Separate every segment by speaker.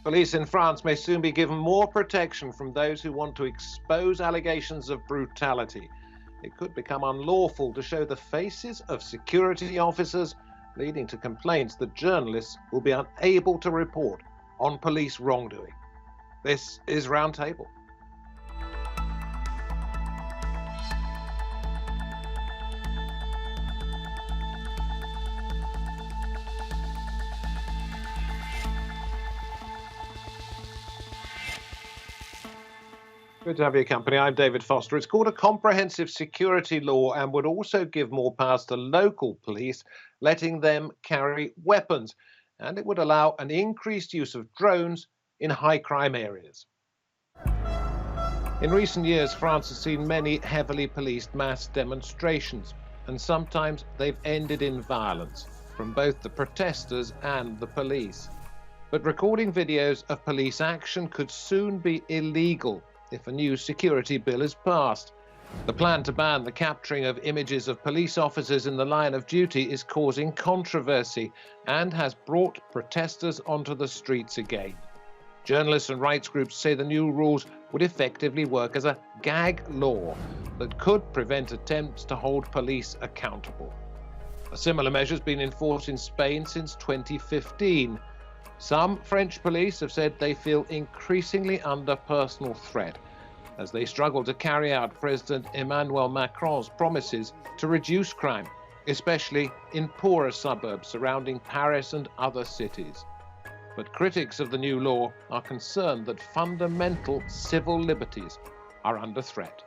Speaker 1: Police in France may soon be given more protection from those who want to expose allegations of brutality. It could become unlawful to show the faces of security officers, leading to complaints that journalists will be unable to report on police wrongdoing. This is Roundtable. Good to have your company. I'm David Foster. It's called a comprehensive security law and would also give more powers to local police, letting them carry weapons. And it would allow an increased use of drones in high crime areas. In recent years, France has seen many heavily policed mass demonstrations, and sometimes they've ended in violence from both the protesters and the police. But recording videos of police action could soon be illegal if a new security bill is passed. The plan to ban the capturing of images of police officers in the line of duty is causing controversy and has brought protesters onto the streets again. Journalists and rights groups say the new rules would effectively work as a gag law that could prevent attempts to hold police accountable. A similar measure has been enforced in Spain since 2015. Some French police have said they feel increasingly under personal threat as they struggle to carry out President Emmanuel Macron's promises to reduce crime, especially in poorer suburbs surrounding Paris and other cities. But critics of the new law are concerned that fundamental civil liberties are under threat.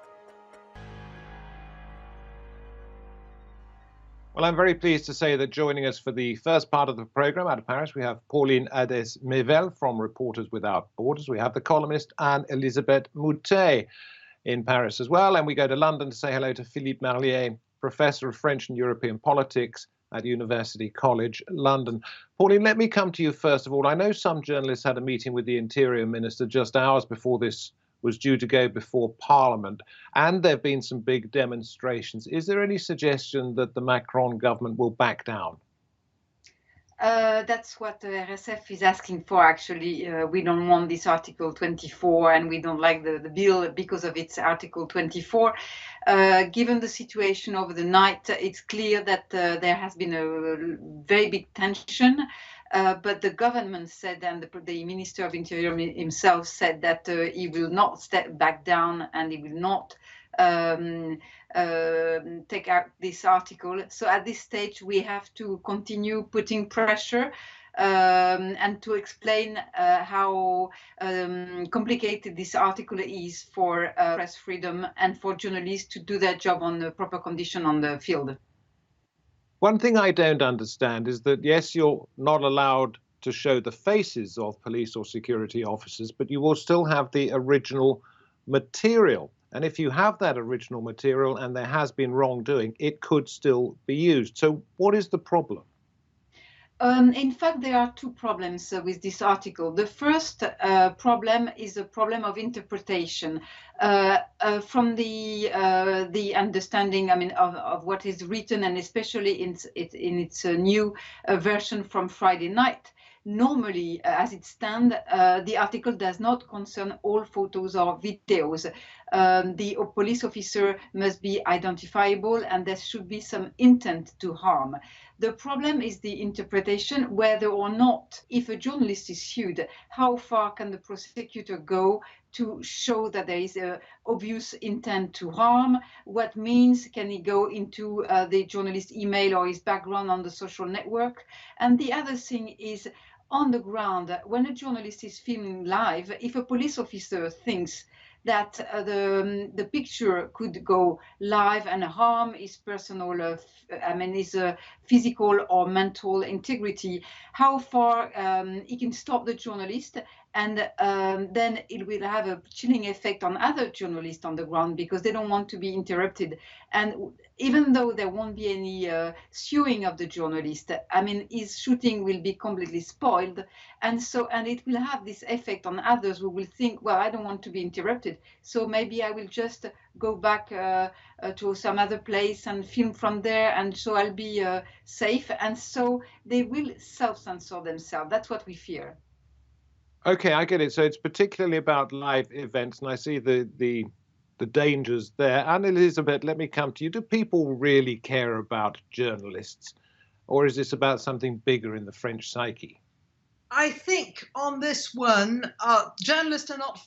Speaker 1: Well, I'm very pleased to say that joining us for the first part of the program out of Paris, we have Pauline Ades-Mevel from Reporters Without Borders. We have the columnist and Elisabeth Moutet in Paris as well. And we go to London to say hello to Philippe Marliere, Professor of French and European Politics at University College London. Pauline, let me come to you first of all. I know some journalists had a meeting with the Interior Minister just hours before this was due to go before Parliament, and there have been some big demonstrations. Is there any suggestion that the Macron government will back down?
Speaker 2: That's what the RSF is asking for, actually. We don't want this Article 24, and we don't like the bill because of its Article 24. Given the situation over the night, it's clear that there has been a very big tension. But the government said, and the Minister of Interior himself said that he will not step back down and he will not take out this article. So at this stage, we have to continue putting pressure and to explain how complicated this article is for press freedom and for journalists to do their job on the proper condition on the field.
Speaker 1: One thing I don't understand is that, yes, you're not allowed to show the faces of police or security officers, but you will still have the original material. And if you have that original material and there has been wrongdoing, it could still be used. So what is the problem?
Speaker 2: In fact, there are two problems with this article. The first problem is a problem of interpretation. From the understanding, of what is written, and especially in its new version from Friday night. Normally, as it stands, the article does not concern all photos or videos. The police officer must be identifiable and there should be some intent to harm. The problem is the interpretation, whether or not, if a journalist is sued, how far can the prosecutor go to show that there is an obvious intent to harm? What means can he go into the journalist's email or his background on the social network? And the other thing is, on the ground, when a journalist is filming live, if a police officer thinks that the picture could go live and harm his personal, his physical or mental integrity, how far he can stop the journalist, and then it will have a chilling effect on other journalists on the ground because they don't want to be interrupted. And even though there won't be any suing of the journalist, his shooting will be completely spoiled, and it will have this effect on others who will think, well, I don't want to be interrupted, so maybe I will just go back to some other place and film from there, and so I'll be safe. And so they will self-censor themselves. That's what we fear.
Speaker 1: Okay, I get it. So it's particularly about live events, and I see the dangers there. And Elisabeth, let me come to you. Do people really care about journalists, or is this about something bigger in the French psyche?
Speaker 3: I think on this one, journalists are not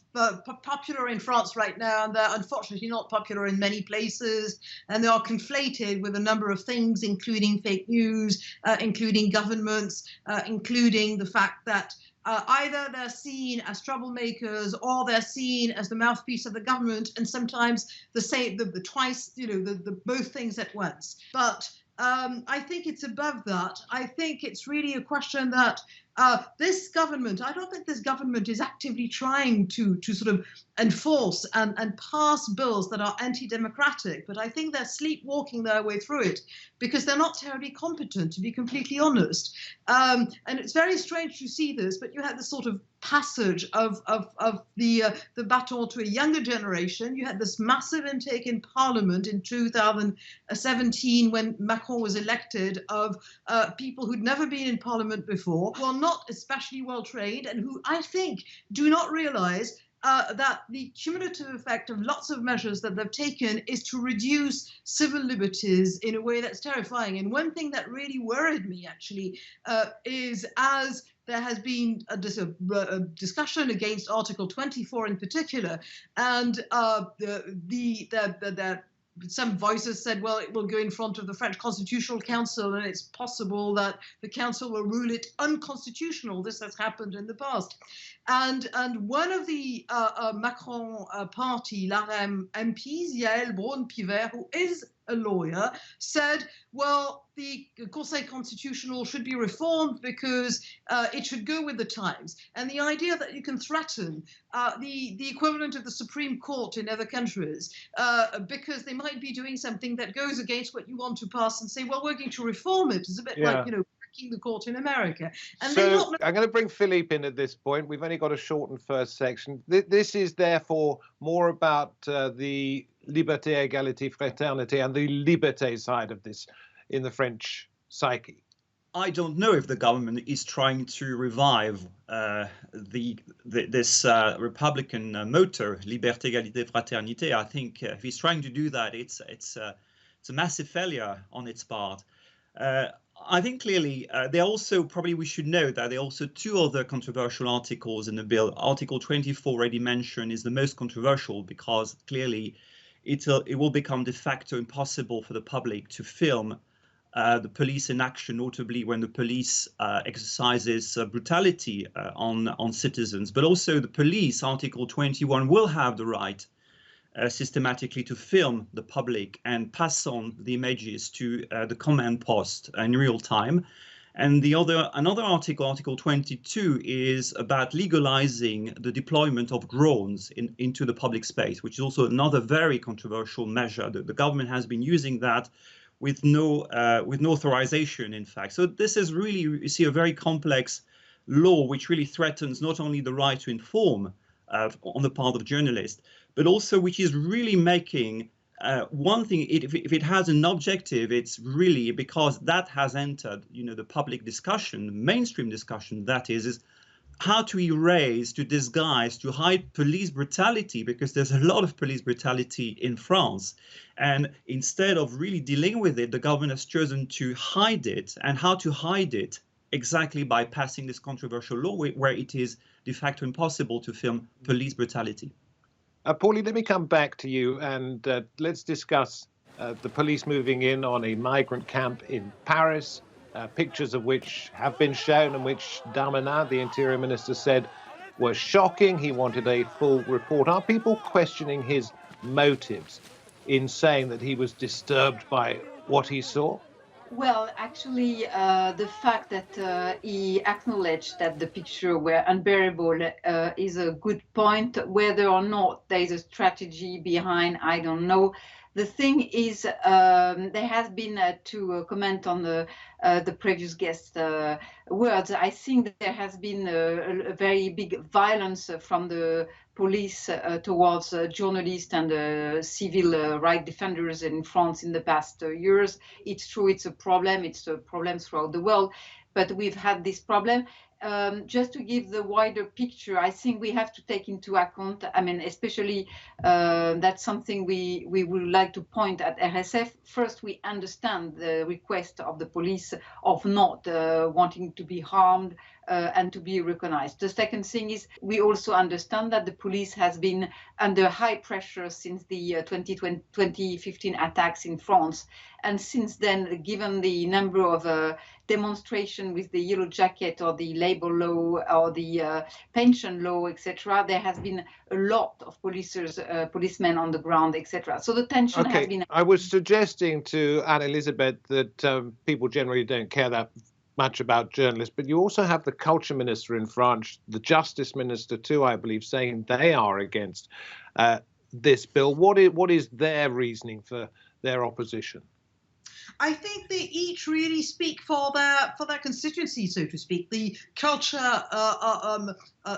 Speaker 3: popular in France right now, and they're unfortunately not popular in many places, and they are conflated with a number of things, including fake news, including governments, including the fact that either they're seen as troublemakers or they're seen as the mouthpiece of the government, and sometimes the twice, the both things at once. But I think it's above that. I think it's really a question that this government, I don't think this government is actively trying to sort of enforce and pass bills that are anti-democratic, but I think they're sleepwalking their way through it because they're not terribly competent, to be completely honest. And it's very strange to see this, but you had this sort of passage of the baton to a younger generation. You had this massive intake in Parliament in 2017 when Macron was elected of people who'd never been in Parliament before, who are not especially well trained, and who I think do not realize that the cumulative effect of lots of measures that they've taken is to reduce civil liberties in a way that's terrifying. And one thing that really worried me, actually, is as there has been a discussion against Article 24 in particular, and some voices said, well, it will go in front of the French Constitutional Council, and it's possible that the council will rule it unconstitutional. This has happened in the past. And one of the Macron party, LaREM MPs, Yael Braun-Pivet, who is a lawyer, said, well, the Conseil Constitutional should be reformed because it should go with the times. And the idea that you can threaten the equivalent of the Supreme Court in other countries because they might be doing something that goes against what you want to pass and say, well, we're going to reform it, is a bit like, the court in America. And
Speaker 1: so I'm going to bring Philippe in at this point. We've only got a shortened first section. This is therefore more about the liberté, égalité, fraternité, and the liberté side of this in the French psyche.
Speaker 4: I don't know if the government is trying to revive this Republican motto, liberté, égalité, fraternité. I think if he's trying to do that, it's a massive failure on its part. I think clearly there also, probably we should note that there are also two other controversial articles in the bill. Article 24 already mentioned is the most controversial because clearly it will become de facto impossible for the public to film the police in action, notably when the police exercises brutality on citizens. But also the police, Article 21, will have the right systematically to film the public and pass on the images to the command post in real time. And another article, Article 22, is about legalizing the deployment of drones into the public space, which is also another very controversial measure. The government has been using that with no authorization, in fact. So this is really, you see, a very complex law which really threatens not only the right to inform on the part of journalists, but also which is really making one thing, if it has an objective, it's really because that has entered, the public discussion, mainstream discussion, that is how to erase, to disguise, to hide police brutality, because there's a lot of police brutality in France. And instead of really dealing with it, the government has chosen to hide it. And how to hide it? Exactly by passing this controversial law where it is de facto impossible to film police brutality.
Speaker 1: Pauline, let me come back to you and let's discuss the police moving in on a migrant camp in Paris, pictures of which have been shown and which Darmanin, the Interior Minister, said were shocking. He wanted a full report. Are people questioning his motives in saying that he was disturbed by what he saw?
Speaker 2: Well, actually, the fact that he acknowledged that the pictures were unbearable is a good point. Whether or not there is a strategy behind, I don't know. The thing is, there has been, to comment on the previous guest words, I think that there has been a very big violence from the police towards journalists and civil rights defenders in France in the past years. It's true, it's a problem throughout the world, but we've had this problem. just to give the wider picture, I think we have to take into account, I mean, especially that's something we would like to point at RSF. First, we understand the request of the police of not wanting to be harmed and to be recognized. The second thing is we also understand that the police has been under high pressure since the 2015 attacks in France. And since then, given the number of demonstration with the yellow jacket or the labor law or the pension law, etc., there has been a lot of policemen on the ground, etc. So the tension has been...
Speaker 1: I was suggesting to Elisabeth that people generally don't care that much about journalists, but you also have the culture minister in France, the justice minister too, I believe, saying they are against this bill. What is their reasoning for their opposition?
Speaker 3: I think they each really speak for their constituency, so to speak. The culture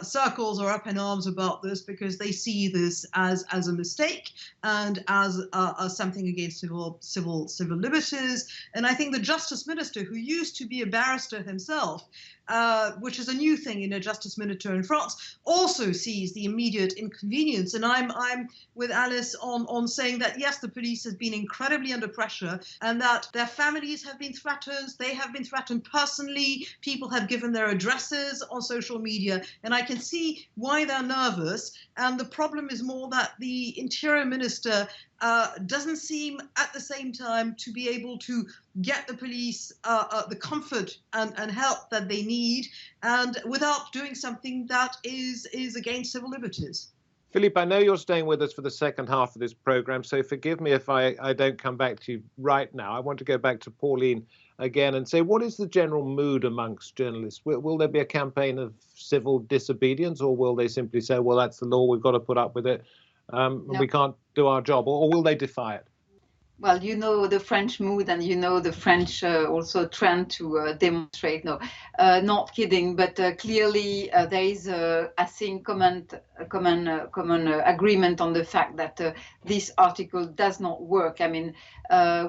Speaker 3: circles are up in arms about this because they see this as a mistake and as something against civil liberties. And I think the justice minister, who used to be a barrister himself, which is a new thing in a justice minister in France, also sees the immediate inconvenience. And I'm with Alice on saying that, yes, the police has been incredibly under pressure and that their families have been threatened. They have been threatened personally. People have given their addresses on social media. And I can see why they're nervous. And the problem is more that the interior minister doesn't seem at the same time to be able to get the police the comfort and help that they need, and without doing something that is against civil liberties.
Speaker 1: Philippe, I know you're staying with us for the second half of this program, so forgive me if I don't come back to you right now. I want to go back to Pauline again and say, what is the general mood amongst journalists? Will there be a campaign of civil disobedience, or will they simply say, well, that's the law, we've got to put up with it, no. We can't do our job, or will they defy it?
Speaker 2: Well, you know the French mood, and you know the French also trend to demonstrate. No, not kidding, but clearly there is, I think, common agreement on the fact that this article does not work. I mean,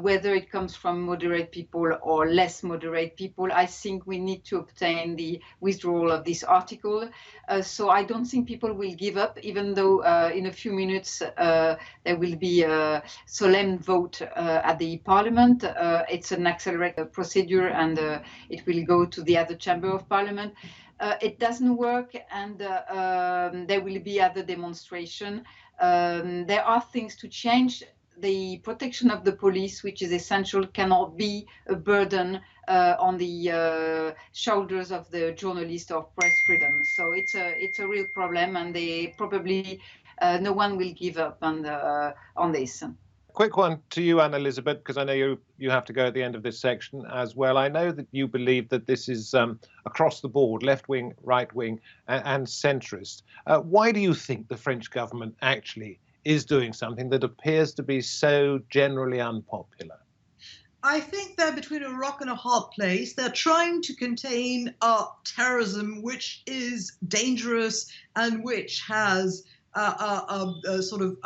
Speaker 2: whether it comes from moderate people or less moderate people, I think we need to obtain the withdrawal of this article. So I don't think people will give up, even though in a few minutes there will be a solemn vote at the Parliament. It's an accelerated procedure, and it will go to the other chamber of Parliament. It doesn't work, and there will be other demonstration. There are things to change. The protection of the police, which is essential, cannot be a burden on the shoulders of the journalist or press freedom. So it's a real problem, and they probably no one will give up on this.
Speaker 1: Quick one to you, Elisabeth, because I know you have to go at the end of this section as well. I know that you believe that this is across the board, left-wing, right-wing, and centrist. Why do you think the French government actually is doing something that appears to be so generally unpopular?
Speaker 3: I think they're between a rock and a hard place. They're trying to contain terrorism, which is dangerous and which has sort of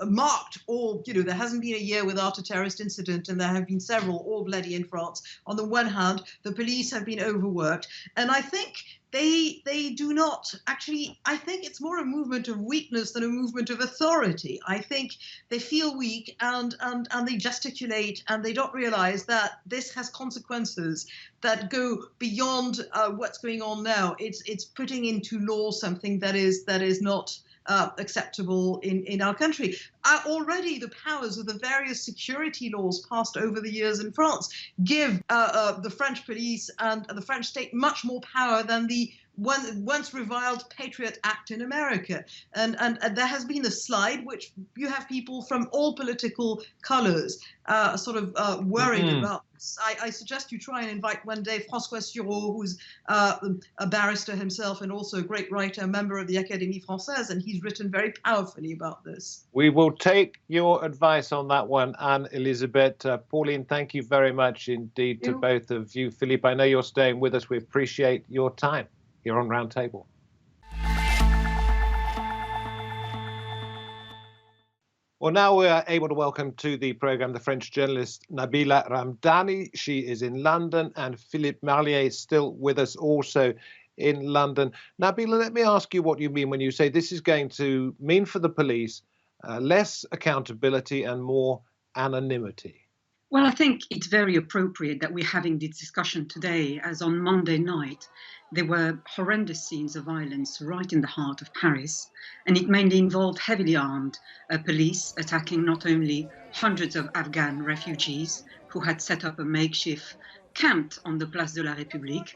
Speaker 3: marked all, there hasn't been a year without a terrorist incident, and there have been several, all bloody in France. On the one hand, the police have been overworked, and I think they do not actually, I think it's more a movement of weakness than a movement of authority. I think they feel weak and they gesticulate, and they don't realize that this has consequences that go beyond what's going on now. It's putting into law something that is not acceptable in our country. Already the powers of the various security laws passed over the years in France give the French police and the French state much more power than the once reviled Patriot Act in America. And there has been a slide which you have people from all political colors sort of worried about. I suggest you try and invite one day François Sureau, who's a barrister himself and also a great writer, member of the Académie Française, and he's written very powerfully about this.
Speaker 1: We will take your advice on that one, Elisabeth. Pauline, thank you very much indeed to both of you. Philippe, I know you're staying with us. We appreciate your time here on Roundtable. Well, now we are able to welcome to the programme the French journalist Nabila Ramdani. She is in London, and Philippe Marliere is still with us also in London. Nabila, let me ask you what you mean when you say this is going to mean for the police less accountability and more anonymity.
Speaker 5: Well, I think it's very appropriate that we're having this discussion today, as on Monday night, there were horrendous scenes of violence right in the heart of Paris, and it mainly involved heavily armed police attacking not only hundreds of Afghan refugees who had set up a makeshift camp on the Place de la République,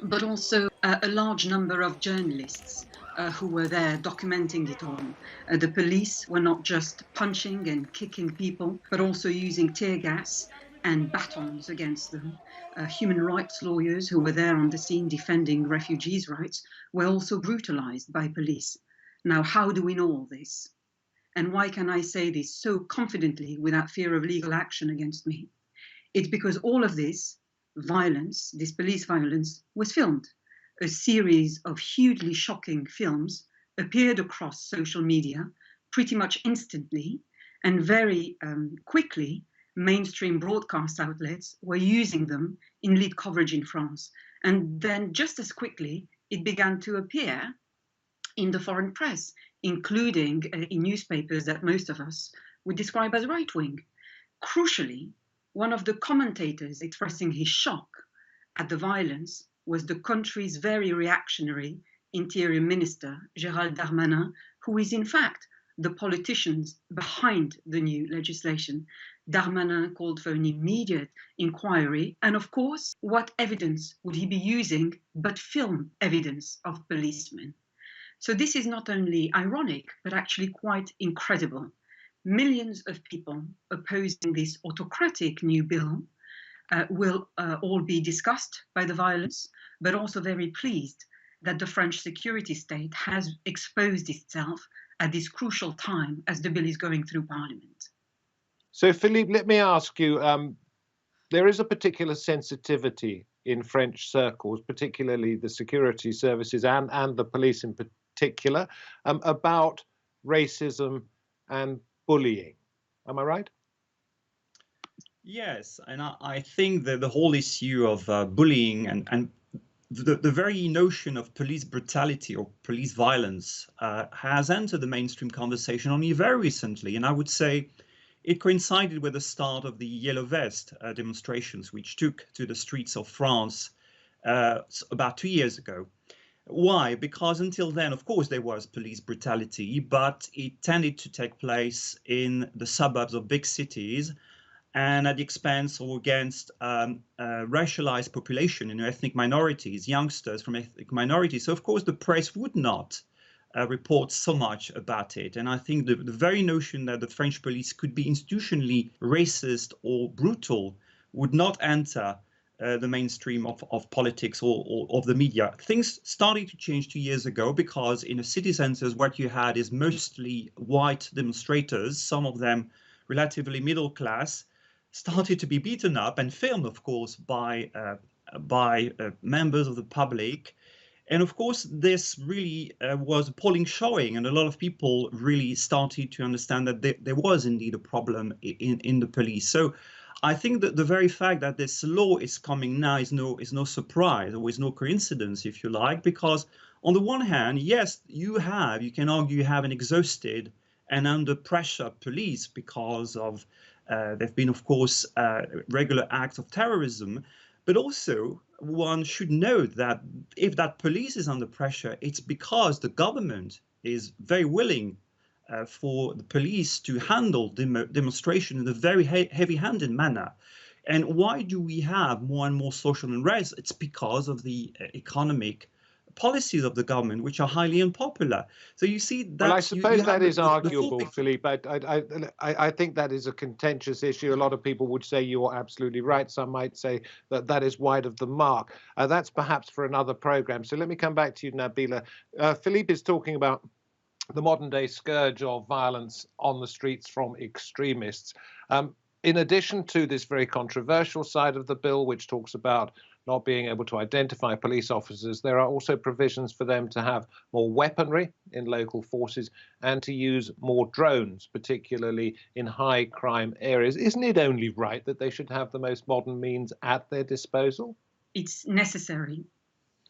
Speaker 5: but also a large number of journalists who were there documenting it all. The police were not just punching and kicking people, but also using tear gas and batons against them. Human rights lawyers who were there on the scene defending refugees' rights were also brutalized by police. Now, how do we know all this? And why can I say this so confidently without fear of legal action against me? It's because all of this violence, this police violence, was filmed. A series of hugely shocking films appeared across social media pretty much instantly, and very quickly mainstream broadcast outlets were using them in lead coverage in France. And then just as quickly, it began to appear in the foreign press, including in newspapers that most of us would describe as right-wing. Crucially, one of the commentators expressing his shock at the violence was the country's very reactionary Interior Minister, Gérald Darmanin, who is in fact the politicians behind the new legislation. Darmanin called for an immediate inquiry, and of course, what evidence would he be using but film evidence of policemen? So this is not only ironic, but actually quite incredible. Millions of people opposing this autocratic new bill will all be disgusted by the violence, but also very pleased that the French security state has exposed itself at this crucial time as the bill is going through Parliament.
Speaker 1: So, Philippe, let me ask you, there is a particular sensitivity in French circles, particularly the security services and the police in particular, about racism and bullying. Am I right?
Speaker 4: Yes, and I think that the whole issue of bullying and the very notion of police brutality or police violence has entered the mainstream conversation only very recently. And I would say it coincided with the start of the Yellow Vest demonstrations, which took to the streets of France about 2 years ago. Why? Because until then, of course, there was police brutality, but it tended to take place in the suburbs of big cities and at the expense or against racialized population, ethnic minorities, youngsters from ethnic minorities. So, of course, the press would not report so much about it. And I think the very notion that the French police could be institutionally racist or brutal would not enter the mainstream of politics or of the media. Things started to change 2 years ago because in the city centers, what you had is mostly white demonstrators, some of them relatively middle class, started to be beaten up and filmed, of course, by members of the public. And of course, this really was appalling showing, and a lot of people really started to understand that there was indeed a problem in the police. So I think that the very fact that this law is coming now is no surprise, or is no coincidence, if you like, because on the one hand, yes, you can argue you have an exhausted and under pressure police because of there have been, of course, regular acts of terrorism, but also one should note that if that police is under pressure, it's because the government is very willing for the police to handle demonstration in a very heavy-handed manner. And why do we have more and more social unrest? It's because of the economic policies of the government, which are highly unpopular. So you see that.
Speaker 1: Well, I suppose that is arguable, Philippe. I think that is a contentious issue. A lot of people would say you are absolutely right. Some might say that that is wide of the mark. That's perhaps for another program. So let me come back to you, Nabila. Philippe is talking about the modern day scourge of violence on the streets from extremists. In addition to this very controversial side of the bill, which talks about not being able to identify police officers, there are also provisions for them to have more weaponry in local forces and to use more drones, particularly in high crime areas. Isn't it only right that they should have the most modern means at their disposal?
Speaker 5: It's necessary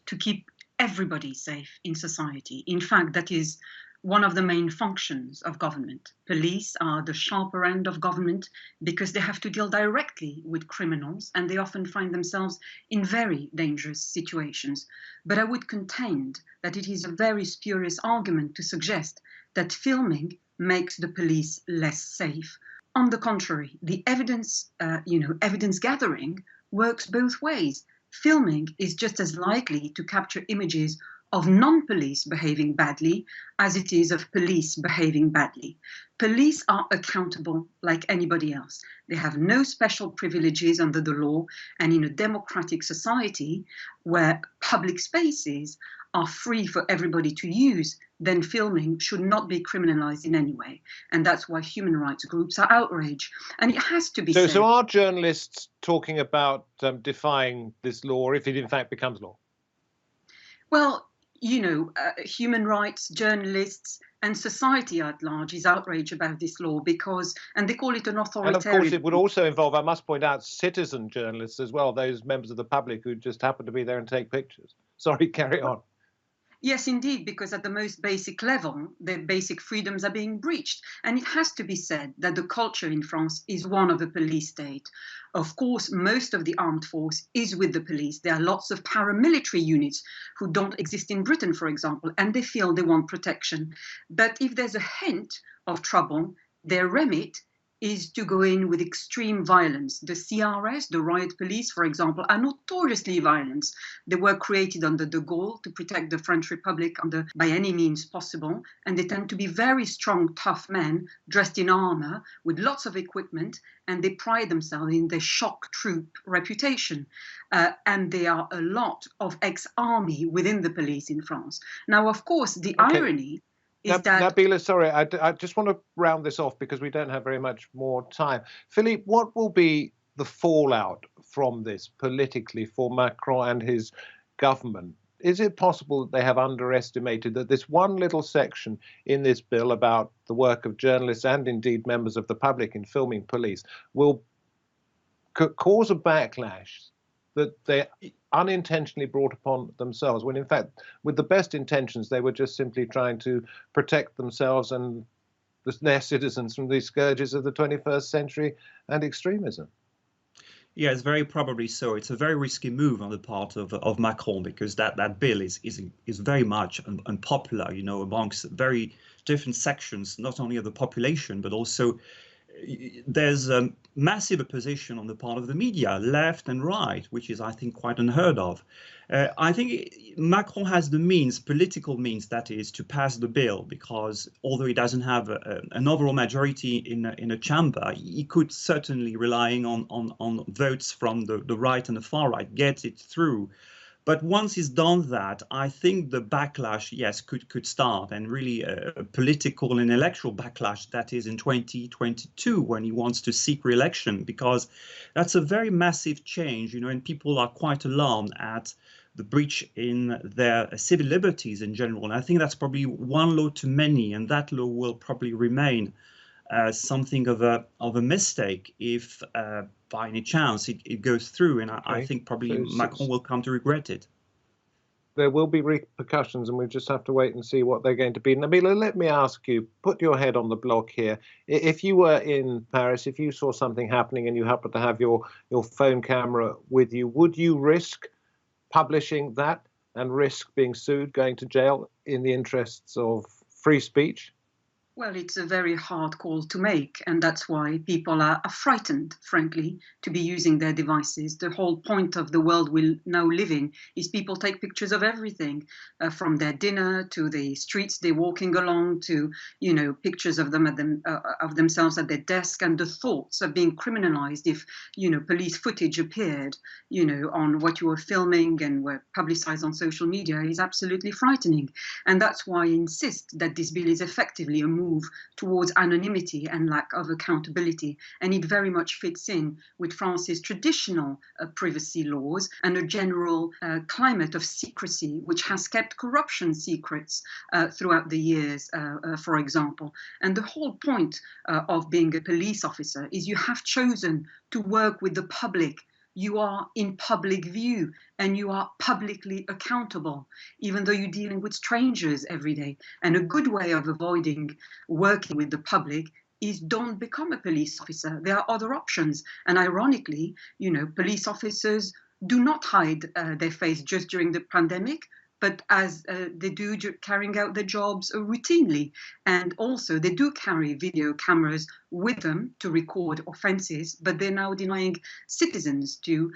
Speaker 5: to keep everybody safe in society. In fact, that is one of the main functions of government. Police are the sharper end of government because they have to deal directly with criminals and they often find themselves in very dangerous situations. But I would contend that it is a very spurious argument to suggest that filming makes the police less safe. On the contrary, the evidence gathering works both ways. Filming is just as likely to capture images of non-police behaving badly as it is of police behaving badly. Police are accountable like anybody else. They have no special privileges under the law, and in a democratic society where public spaces are free for everybody to use, then filming should not be criminalized in any way. And that's why human rights groups are outraged. And it has to be said.
Speaker 1: So are journalists talking about defying this law if it in fact becomes law?
Speaker 5: Well, human rights, journalists, and society at large is outraged about this law and they call it an authoritarian.
Speaker 1: And of course, it would also involve, I must point out, citizen journalists as well, those members of the public who just happen to be there and take pictures. Sorry, carry on.
Speaker 5: Yes, indeed, because at the most basic level, their basic freedoms are being breached. And it has to be said that the culture in France is one of a police state. Of course, most of the armed force is with the police. There are lots of paramilitary units who don't exist in Britain, for example, and they feel they want protection. But if there's a hint of trouble, their remit is to go in with extreme violence. The CRS, the riot police, for example, are notoriously violent. They were created under de Gaulle to protect the French Republic by any means possible, and they tend to be very strong, tough men dressed in armor with lots of equipment, and they pride themselves in their shock troop reputation. And there are a lot of ex-army within the police in France. Now, of course, the irony
Speaker 1: Nabila, sorry, I just want to round this off because we don't have very much more time. Philippe, what will be the fallout from this politically for Macron and his government? Is it possible that they have underestimated that this one little section in this bill about the work of journalists and indeed members of the public in filming police will cause a backlash that they unintentionally brought upon themselves, when in fact, with the best intentions, they were just simply trying to protect themselves and their citizens from the scourges of the 21st century and extremism?
Speaker 4: Yeah, it's very probably so. It's a very risky move on the part of Macron, because that bill is very much unpopular, amongst very different sections, not only of the population, but also there's a massive opposition on the part of the media, left and right, which is, I think, quite unheard of. I think Macron has the means, political means, that is, to pass the bill, because although he doesn't have an overall majority in a chamber, he could certainly, relying on votes from the right and the far right, get it through. But once he's done that, I think the backlash, yes, could start, and really a political and electoral backlash, that is in 2022, when he wants to seek re-election, because that's a very massive change, and people are quite alarmed at the breach in their civil liberties in general. And I think that's probably one law too many, and that law will probably remain something of a mistake if by any chance it goes through, and I think probably Macron will come to regret it.
Speaker 1: There will be repercussions, and we just have to wait and see what they're going to be. Nabila, let me ask you, put your head on the block here. If you were in Paris, if you saw something happening and you happened to have your phone camera with you, would you risk publishing that and risk being sued, going to jail in the interests of free speech?
Speaker 5: Well, it's a very hard call to make, and that's why people are frightened, frankly, to be using their devices. The whole point of the world we now live in is people take pictures of everything, from their dinner to the streets they're walking along to, pictures of of themselves at their desk, and the thoughts of being criminalized if, police footage appeared, on what you were filming and were publicized on social media is absolutely frightening. And that's why I insist that this bill is effectively a move move towards anonymity and lack of accountability. And it very much fits in with France's traditional privacy laws and a general climate of secrecy, which has kept corruption secrets throughout the years, for example. And the whole point of being a police officer is you have chosen to work with the public. You are in public view and you are publicly accountable, even though you're dealing with strangers every day. And a good way of avoiding working with the public is don't become a police officer. There are other options. And ironically, you know, police officers do not hide their face just during the pandemic, but as they do carrying out their jobs routinely. And also they do carry video cameras with them to record offences, but they're now denying citizens to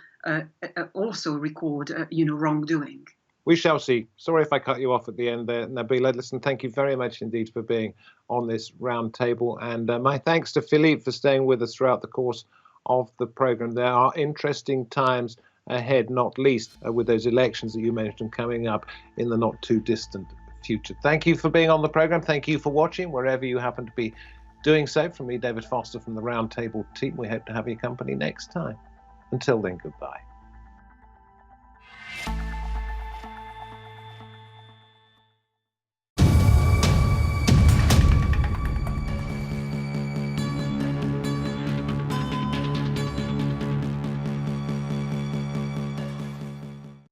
Speaker 5: also record, wrongdoing.
Speaker 1: We shall see. Sorry if I cut you off at the end there, Nabila. Listen, thank you very much indeed for being on this roundtable. And my thanks to Philippe for staying with us throughout the course of the programme. There are interesting times ahead, not least with those elections that you mentioned coming up in the not too distant future. Thank you for being on the programme. Thank you for watching wherever you happen to be doing so. From me, David Foster, from the Roundtable team, we hope to have your company next time. Until then, goodbye.